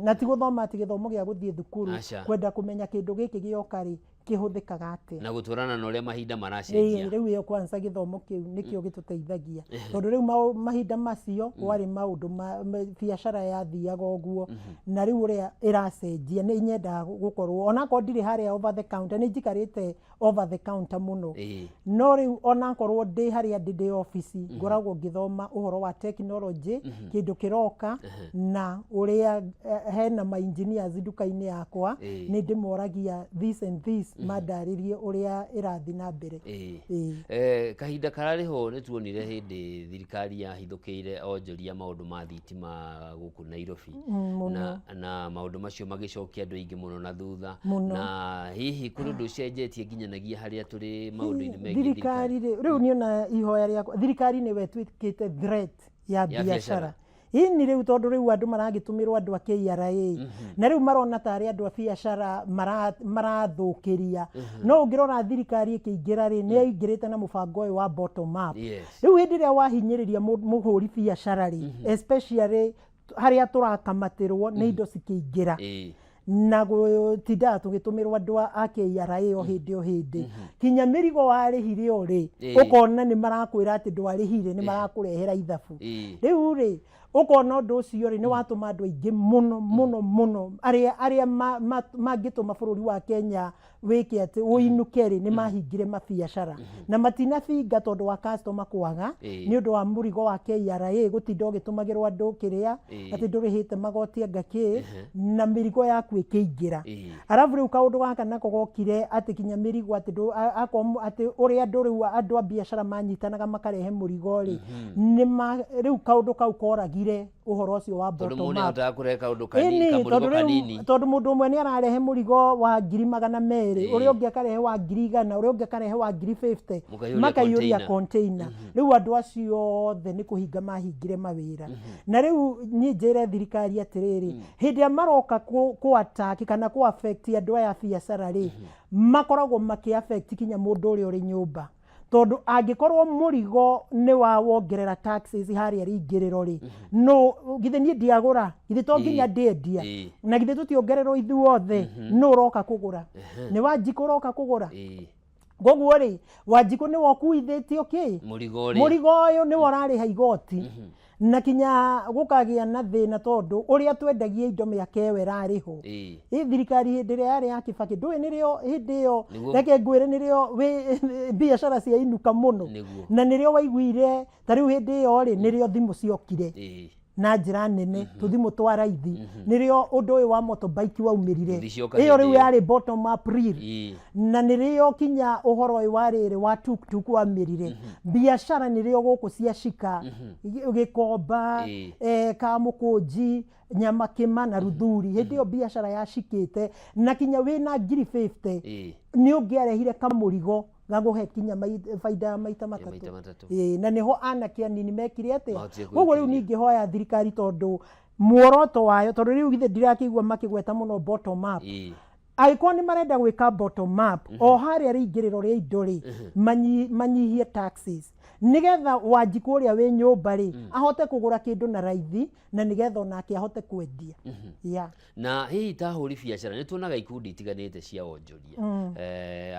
Speaker 2: na ti guthoma ati githomo gia guthie thukuru kwenda kumenya kindu giki gioka ri kihuthikaga ate
Speaker 1: na guturana na uria mahinda maracenjia
Speaker 2: riu yo kwanza githomo kiu nikio gituteithagia tondu riu mahinda macio wari maundu biashara yathiaga uguo na riu uria iracenjia ni nyenda gukorwo ona ko ndiri haria over the counter ni njikarite over the counter muno no riu ona korwo ndi haria ndi office ngoragwo ngithoma uhoro wa technology kindu kiroka na uria hena ma engineers duka-ini yakwa ni ndimoragia this and this madaririe uria irathi na mbere
Speaker 1: kahinda karariho ni tuonire hindi thirikari yahithukiire onjoria maundu ma thitima guku Nairobi na maundu macio magicokia andu aingi muno na thutha na hihi kuri ndu cenjetie nginyanagia haria turi maundu-ini mengi
Speaker 2: thirikari riu niona ihoya ria thirikari ni wetwikite threat ya biashara ini riu tondu riu andu maragitumirwo andu a KRA na riu marona tari andu a biashara marathukiria no ungirora thirikari ikiingira ri ni ingirite na mubango uyu wa bottom up riu hindi ria wahinyiriria muhuri biashara ri especially haria turakamatirwo ni indo cikiingira na gutinda tugitumirwo andu a KRA o hindi kinya mirigo warihire ori ukona ni marakwira ati ndwarihire ni marakurehera ithabu riu ri ukona ndu ucio ri ni watuma andu aingi muno aria mangituma bururi wa Kenya wiki ati uinukeri ni mahingire mabiashara na matina finga tondu wa customer kwaga ni undu wa murigo wa KRA gutinda ugitumagirwo andu kiria ati ndurihite magoti angaki na mirigo yaku ikiingira arafu riu kaundu gaka nako gokire ati kinya mirigo ati ati uria andu riu andu a biashara manyitanaga makarehe murigo ri ni riu kaundu kau koragire uhoro ucio wa bottom up
Speaker 1: tondu mundu atakure kaundu kanini kamurigo kanini
Speaker 2: tondu mundu umwe ni ararehe murigo wa 200,000 uria ungi akarehe wa 100,000 uria ungi akarehe wa 150 makayuria container riu andu acio othe ni kuhinga mahingire mawira na riu ni njire thirikari atiriri hindi ya maroka ku attack kana ku affect andu aya biashara ri makoragwo maki affect kinya mundu uria uri nyumba tondu angikorwo murigo ni wa wongerera taxes haria ringiriro ri no githe ni ndiagura githe to nginya ndendia na githe tutiongererwo ithuothe no uroka kugura ni wanjiku uroka kugura goguo ri wanjiku ni wokuithitio ki murigo uyu ni worariha igoti na kinya gukagia na thina tondu uria twendagia indo miaka ewe rariho thirikari hindi ria yari ya Kibaki ndui nirio hindi iyo reke ngwire nirio biashara cia inuka muno na nirio waiguire tariu hindi iyo ri nirio thimu ciokire na njira nene tuthimu twa raithi nirio undu uyu wa motorbike waumirire iyo riu yari bottom up reel na nirio kinya uhoro uyu wariri wa tuk wamirire biashara nirio guku cia shika gikomba kamukunji nyama kima na ruthuri hindi iyo biashara yashikite na kinya wina 50 ni ungiarehire kamurigo gaguhe kinya faida maita matatu na niho anakia nini mekire ate uguo riu ningi hoya thirikari tondu muoroto wayo tondu riu githe ndirakigwa makigweta muno bottom up aiko ni marenda gwika bottom up o haria ringiriro ria indo ri manyihie taxes nigetha wanjiku uria wi nyumba ri ahote kugura kindu na raithi na nigetha onake ahote kwendia
Speaker 1: na hihi ta huri biashara ni tuonaga ikundi itiganite cia onjoria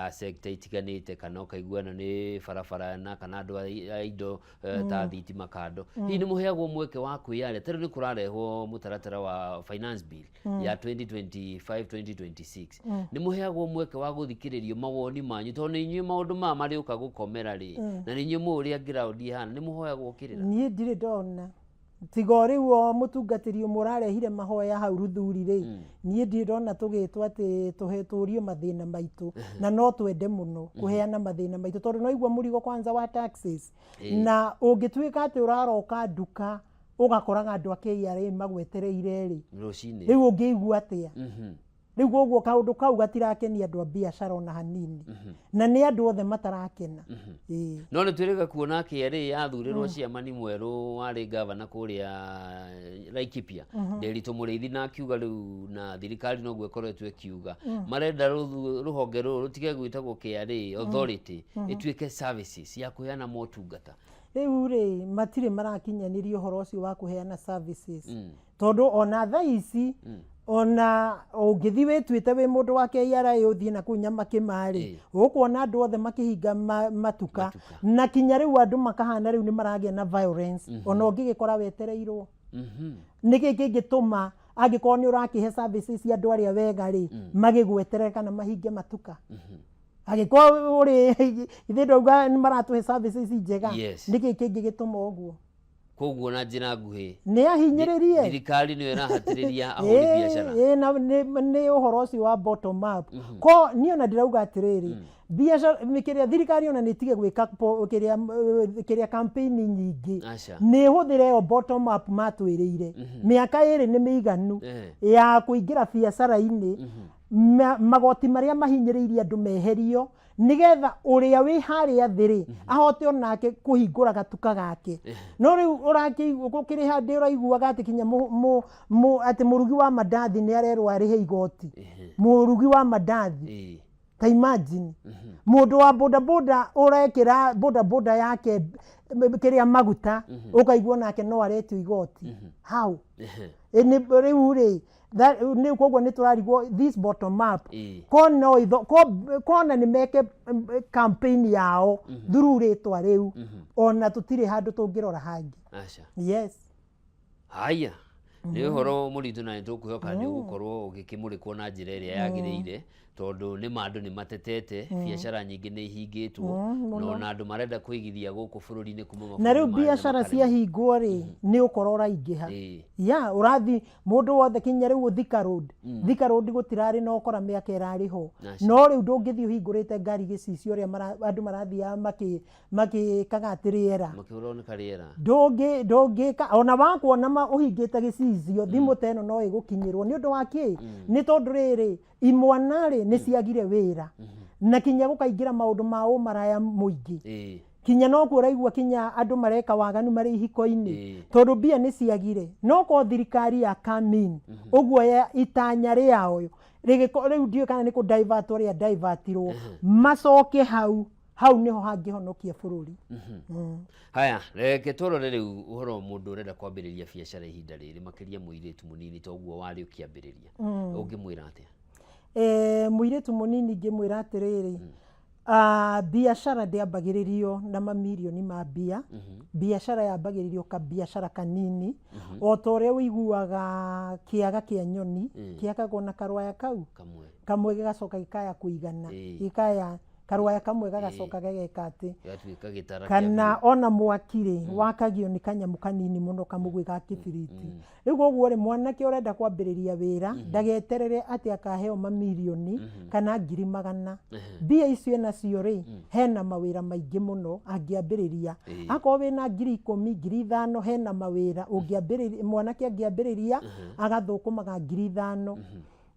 Speaker 1: a sector itiganite kana ukaiguana ni barabara na kana andu a indo ta thitima kando hihi ni muheagwo mweke wa kwiaria tari ni kurarehwo mutaratara wa finance bill ya 2025-2026 ni muheagwo mweke wa guthikiririo mawoni manyu tondu inyu maundu mari uka gukomera ri na ni inyu muria ground ihana ni muhoyagwo kirira
Speaker 2: ni ndire ndona tigori wo mutungatirio murarehire mahoya hau ruthuri ri ni ndire ndona tugitwa ati tuheturio mathina maitu na no twende muno kuheana mathina maitu tondu no igwa murigo kwanza wa taxes na ungitwika ati uraroka duka ugakoraga andu a KRA magwetereire ri
Speaker 1: rucini
Speaker 2: riu ungiigua atia riu goguo kaundu kau gatirakenia andu a biashara ona hanini na ni andu othe matarakena
Speaker 1: no ni twirega kuona KRA yathurirwo ciamani mweru wari gavana kuria Laikipia Nderitu Muriithi na akiuga riu na thirikari no gwekoretwe kiuga marenda ruhonge rutige gwitagwo KRA authority ituike services ya kuheana motungata
Speaker 2: riu ri matire marakinyanirio horo ucio wa kuheana services tondu ona tha ici ona ungithi witwite wi mundu wa KRA uthie na kunya makimari ukuona andu othe makihinga matuka na kinya riu andu makahana riu ni maragia na violence ona ungigikora wetereirwo niki kingituma angikorwo ni urakihe services andu aria wega ri magigweterera kana mahinge matuka agikoo uri ithe ndauga ni maratuhe services njega niki kingigituma uguo
Speaker 1: koguo na njira nguhi
Speaker 2: ni ahinyiririe
Speaker 1: thirikari ni irahatiriria ahuri biashara
Speaker 2: na ni uhoro ucio wa bottom up ko ni ona ndirauga atiriri biashara mikiria thirikari ona nitige gwika kiria campaign nyingi ni huthire yo bottom up matwiriire miaka iri ni miganu ya kuingira biashara-ini magoti maria mahinyiririe andu meherio nigetha uria wi haria thiri ahote onake kuhingura gatuka gake no riu urakiri handi uraiguaga ati kinya ati murugi wa mandathi ni arerwo arihe igoti murugi wa mandathi ta imagine mundu wa boda urekira boda yake kiria maguta ukaigua nake no aretio igoti how ni riu ri ni koguo ni turarigwo this bottom up kona ni meke campaign yao through ritwa riu ona tutire handu tungirora hangi yes
Speaker 1: haya ni horo muritu na nitukuhoka ni gukorwo ugikimurikwo na njira iria yagiriire tondu ni mandu ni matetete biashara nyingi ni ihingitwo no na andu marenda kuigithia guku bururi-ini kuma mabũrũri
Speaker 2: na riu biashara cia hingwo ri ni ukorora ingiha ya urathi mundu wothe kinya riu Thika road gutirari no ukora miaka irari ho no riu ndungithi uhingurite ngari gicicio ria andu marathia makikaga atiriera
Speaker 1: makihurwo ni kariera
Speaker 2: ndungika ona wakuona uhingite gicicio thimu teno no igukinyirwo ni undu waki ni tondu riri imwanari ni ciagire wira na kinya gukaingira maundu ma umaraya muingi kinya no kuraigua kinya andu mareka waganu mari ihiko-ini tondu bia ni ciagire no ko thirikari ya kamin uguo ya itanya riao riu ndio kana ni ku divert ria divertirwo macoke hau niho hangihonokia bururi
Speaker 1: haya reke turore riu uhoro mundu urenda kwambiriria biashara ihinda riri makiria muiritu munini toguo wari ukiambiriria ungimwira atia
Speaker 2: muiritu munini ngimwira atiriri biashara ndiambagiririo na mamilioni ma mbia biashara yambagiririo ka biashara kanini o to ria wiguaga kiaga kia nyoni kiakagwo na karwaya kau kamwe gacoka gikaya kuigana gikaya karwaya kamwe gagacoka gegeka ati kana ona mwakire wakagio ni kanyamu kanini muno kamugwi ga kibiriti riu goguo ri mwanake urenda kwambiriria wira ndageterere ati akaheo mamilioni kana 100,000 bia icio nacio ri hena mawira maingi muno angiambiriria akorwo wina 10,000 5,000 hena mawira ungiambiriria mwanake angiambiriria agathukumaga 5,000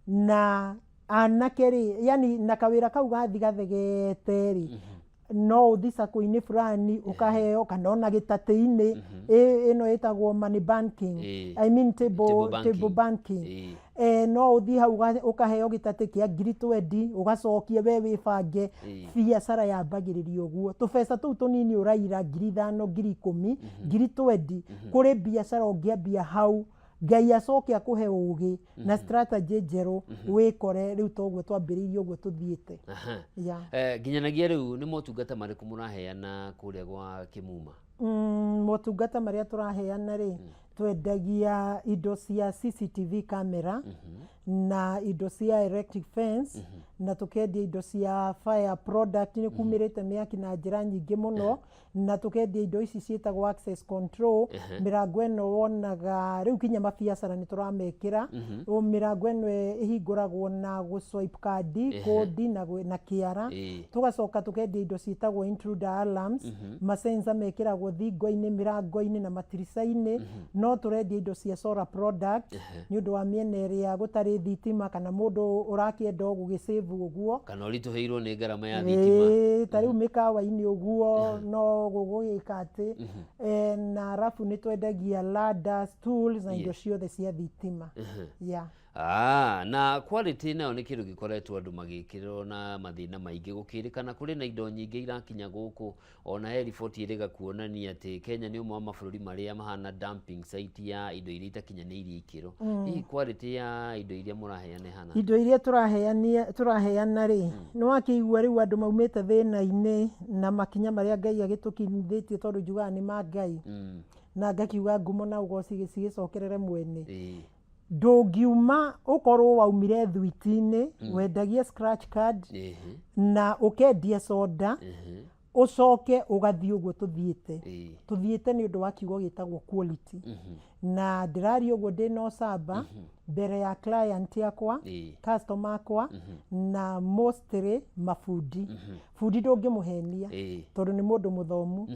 Speaker 2: na anakeri yani nakawira kau gathi gathegete ri no uthisa kuini fulani ukaheo kana ona gitati-ini ino itagwo money banking I mean table banking no uthi hau ukaheo gitati kia 20 ugacokia we wibange biashara yambagiririo guo tubesa tu tunini uraira 5,000 10,000 20 kuri biashara ungiambia hau Ngai acoke akuhe ugi na strategy njeru wikore riu toguo twambiririo guo tuthiite
Speaker 1: ginyanagia riu ni motungata mariku muraheana kuria gwa Kimuma
Speaker 2: motungata maria turaheana ri twendagia indo cia CCTV camera na indo cia electric fence na tukendia indo cia fire product ni kumirite miaki na njira nyingi muno na tukendia indo ici cietagwo access control mirango eno wonaga riu kinya mabiacara ni turamekira mirango eno ihinguragwo na gu swipe card code na kiara tugacoka tukendia indo cietagwo intruder alarms masensa mekiragwo thingo-ini mirango-ini na matirica-ini no turendia indo cia solar product ni undu wa miena iria gutari tarĩ thitima kana mũndũ ũrakĩenda gũgĩsave ũguo
Speaker 1: kana ũritũhĩirwo nĩ ngarama ya thitima
Speaker 2: tarĩu mĩkawa-inĩ ũguo no gũgũgĩka atĩ na arabu nĩ twendagia ladders tools na indo ciothe cia thitima
Speaker 1: na quality nayo nĩ kĩndũ gĩkoretwo andũ magĩkĩrwo na mathĩna maingĩ gũkĩrĩkana kũrĩ na indo nyingĩ irakinya gũkũ ona riboti ĩrĩga kuonania atĩ Kenya nĩ ũmwe wa mabũrũri marĩa mahana dumping site ya indo iria itakinyanĩirie ikĩro hihi quality ya indo iria mũraheana hana
Speaker 2: indo iria tũraheana rĩ nĩ wakĩigua rĩu andũ maumĩte thĩna-inĩ na makinya marĩa Ngai agĩtũkinyithĩtie tondũ njugaga nĩ ma Ngai na ngakiuga ngumo na ũgoci gĩcicokerere mwene ndũngiuma ũkorwo waumire thwiti-inĩ wendagie scratch card na ũkendia soda ucoke ugathii uguo tuthiite ni undu wa kiugo gitagwo quality na ndirario uguo ndino saba mbere ya client yakwa customer akwa na mostly mafundi fundi ndungimuhenia tondu ni mundu muthomu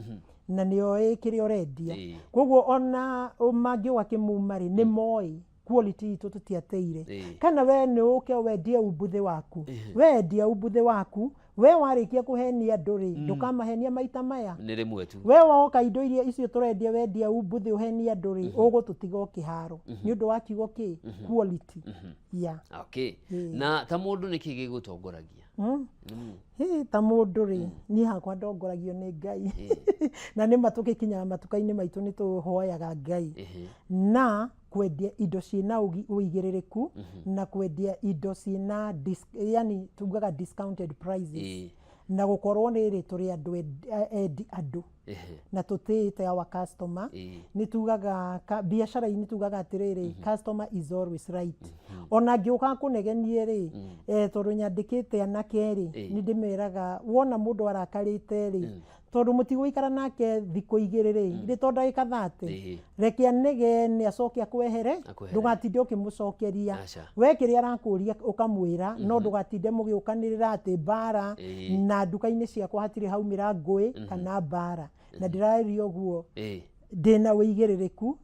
Speaker 2: na nio kiri orendia koguo ona mangi wakimumari ni moi quality itu tutiateire kana we ni uke wendie ubuthe waku wendia ubuthe waku we warikia kuhenia nduri ndukamahenia maita maya
Speaker 1: ni rimwe tu
Speaker 2: we woka indo iria icio turendia wendia ubuthe uhenia nduri ugututiga ukiharo ni undu wa kiugo ki quality
Speaker 1: okay na ta mundu ni kigi gutongoragia
Speaker 2: ta mundu ri ni hakwa ndongoragio ni Ngai na ni matukikinya matuka-ini maitu ni tuhoyaga Ngai na kwendia indo cina uigiririku na kwendia indo cina yani tugaga discounted prices na gukorwo ni ri turi andu na tutite our customer ni tugaga biashara-ini tugaga atiriri customer is always right ona ngiuka kunegenie ri tondu nyandikite anake ri ni ndimeraga wona mundu arakarite ri tondu mutigũikara nake thikũ igĩrĩ rĩ ri tondu ndagĩka 30 reke anege ni acoke akwehere ndugatinde ukimucokeria we kĩrĩa arakũria ukamwĩra no ndugatinde mũgĩũkanĩrĩra atĩ bara na nduka-inĩ ciakwa hatirĩ haumĩra ngũĩ kana bara na ndĩrario guo ndĩna wĩigĩrĩrĩku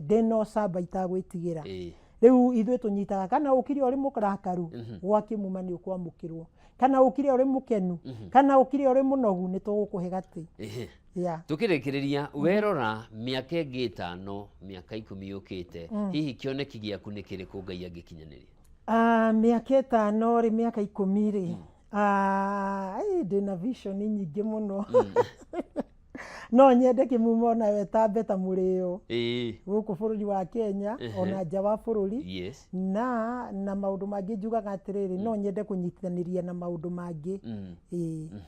Speaker 2: ndĩna camba itagwĩtigĩra rĩu ithuĩ tũnyitaga kana ũkire ũrĩ mũkarakaru gwakĩmuma nĩ ũkwamũkĩrwo kana ũkire ũrĩ mũkenu kana ũkire ũrĩ mũnogu nĩ tũgũkũhe gatĩ
Speaker 1: tukĩrĩkĩrĩria werora mĩaka ĩngĩ 5 mĩaka 10 yũkĩte hihi kĩoneki gĩaku nĩ kĩrĩkũ Ngai angĩkinyanĩria
Speaker 2: mĩaka 5 rĩ mĩaka 10 rĩ ndĩna vision nyingĩ mũno no nyende kimumo na wetambe ta mũrĩo gũkũ bũrũri wa Kenya ona nja wa bũrũri na maũndũ mangĩ njugaga atĩrĩrĩ no nyende kũnyitithanĩria na maũndũ mangĩ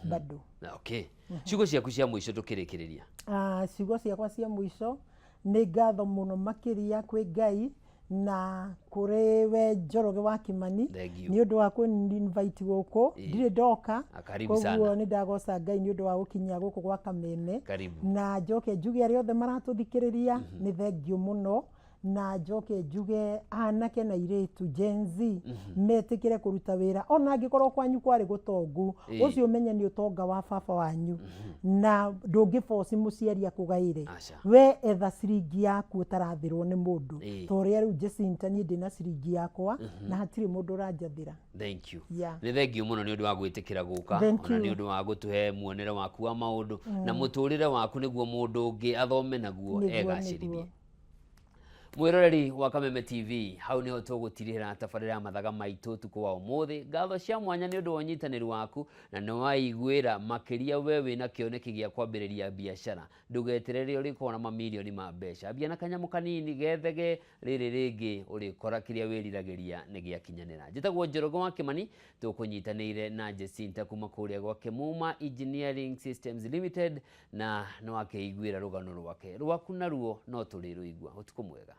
Speaker 2: bado
Speaker 1: okay ciugo ciaku cia mũico tukĩrĩkĩrĩria
Speaker 2: ciugo ciakwa cia mũico nĩ ngatho mũno makĩria kwĩ Ngai na kũrĩ we Njoroge wa Kimani ni undu wa ku invite gũkũ ndirĩ ndoka koguo ni ndagoca Ngai ni undu wa gũkinya gũkũ gwa Kameme na njoke njuge arĩa othe maratuthikĩrĩria ni thengio mũno na njoke njuge anake na airĩtu Gen Z metĩkĩre kũruta wĩra ona angĩkorwo kwanyu kwarĩ gũtongu ũcio menye nĩ ũtonga wa baba wanyu na ndũngĩforce mũciari akũgaĩre we etha ciringi yaku ũtarathĩrwo nĩ mũndũ ta ũrĩa rĩu Jacinta niĩ ndĩna ciringi yakwa na hatirĩ mũndũ ũranjathĩra
Speaker 1: thank you nĩ thengio mũno nĩ ũndũ wa gwĩtĩkĩra gũka ona nĩ ũndũ wa gũtũhe muonere waku wa maũndũ na mũtũrĩre waku nĩguo mũndũ ũngĩ athome naguo egacĩrithie mwiroreri wa Kameme TV hau niho tũgũtirĩra tabarĩra mathaga maitũ tuko wa ũmũthĩ ngatho cia mwanya nĩ ũndũ wa ũnyitanĩri waku na nĩ waiguĩra makĩria we wĩna kĩoneki gĩa kwambĩrĩria biacara ndũgeterere ũrĩkorwo na mamilioni ma mbeca ambia na kanyamũ kanini gethege rĩrĩ rĩngĩ ũrĩkora kĩrĩa wĩriragĩria nĩ gĩakinyanĩra njĩtagwo Njoroge wa Kimani tũkũnyitanĩire na Jacinta kuma kũrĩa gwake Muma Engineering Systems Limited na nĩ wakĩiguĩra rũgano rwake rwaku naruo no tũrĩrũigua ũtukũ mwega.